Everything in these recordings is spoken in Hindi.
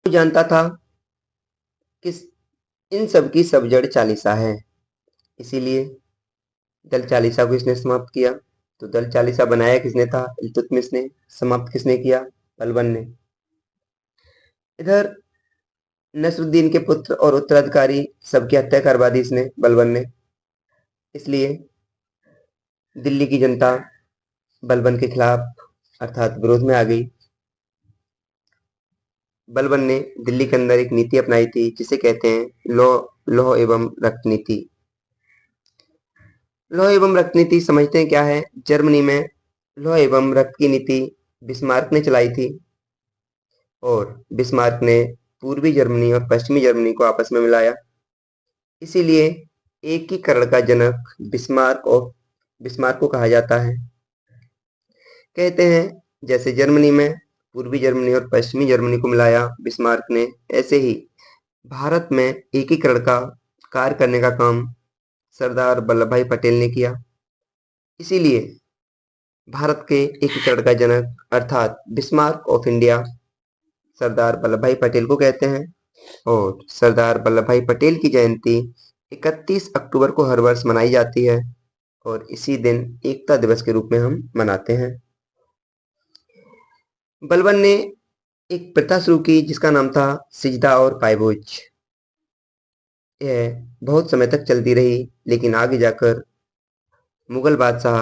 वो जानता था कि इन सब की सब जड़ चालीसा है। इसीलिए दल चालीसा को इसने समाप्त किया। तो दल चालीसा बनाया किसने था? इल्तुतमिश ने। समाप्त किसने किया? बलबन ने। इधर नसरुद्दीन के पुत्र और उत्तराधिकारी सबकी हत्या करवा दी इसने, बलबन ने। इसलिए दिल्ली की जनता बलबन के खिलाफ अर्थात विरोध में आ गई। बलबन ने दिल्ली के अंदर एक नीति अपनाई थी जिसे कहते हैं लौह एवं रक्त नीति। लौह एवं रक्त नीति समझते हैं क्या है? जर्मनी में लौह एवं रक्त की नीति बिस्मार्क ने चलाई थी और बिस्मार्क ने पूर्वी जर्मनी और पश्चिमी जर्मनी को आपस में मिलाया। इसीलिए एकीकरण का जनक बिस्मार्क को कहा जाता है। कहते हैं जैसे जर्मनी में पूर्वी जर्मनी और पश्चिमी जर्मनी को मिलाया बिस्मार्क ने, ऐसे ही भारत में एकीकरण का कार्य करने का काम सरदार वल्लभ भाई पटेल ने किया। इसीलिए भारत के एकीकरण का जनक अर्थात Bismarck of India Sardar Vallabh भाई पटेल को कहते हैं। और सरदार वल्लभ भाई पटेल की जयंती 31 अक्टूबर को हर वर्ष मनाई जाती है और इसी दिन एकता दिवस के रूप में हम मनाते हैं। बलबन ने एक प्रथा शुरू की जिसका नाम था सिजदा और पायभोज। यह बहुत समय तक चलती रही, लेकिन आगे जाकर मुगल बादशाह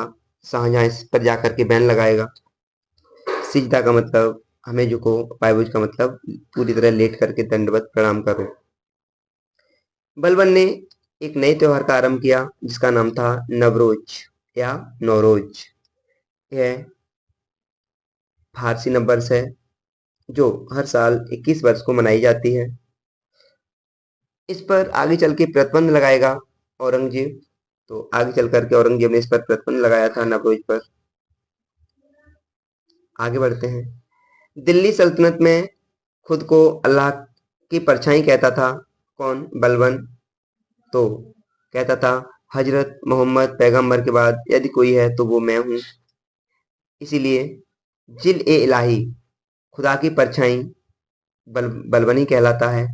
शाहजहां इस पर जाकर के बैन लगाएगा। सिजदा का मतलब हमें झुको, पायभोज का मतलब पूरी तरह लेट करके दंडवत प्रणाम करो। बलबन ने एक नए त्योहार का आरंभ किया जिसका नाम था नवरोज या नौरोज। यह फारसी नववर्ष है जो हर साल 21 वर्ष को मनाई जाती है। इस पर आगे चल के प्रतिबंध लगाएगा औरंगजेब। तो आगे चल करके औरंगजेब ने इस पर प्रतिबंध लगाया था, नवरोज पर। आगे बढ़ते हैं। दिल्ली सल्तनत में खुद को अल्लाह की परछाई कहता था कौन? बलबन। तो कहता था हजरत मोहम्मद पैगंबर के बाद यदि कोई है तो वो मैं हूं। इसीलिए जिल ए इलाही, खुदा की परछाई, बलबनी कहलाता है।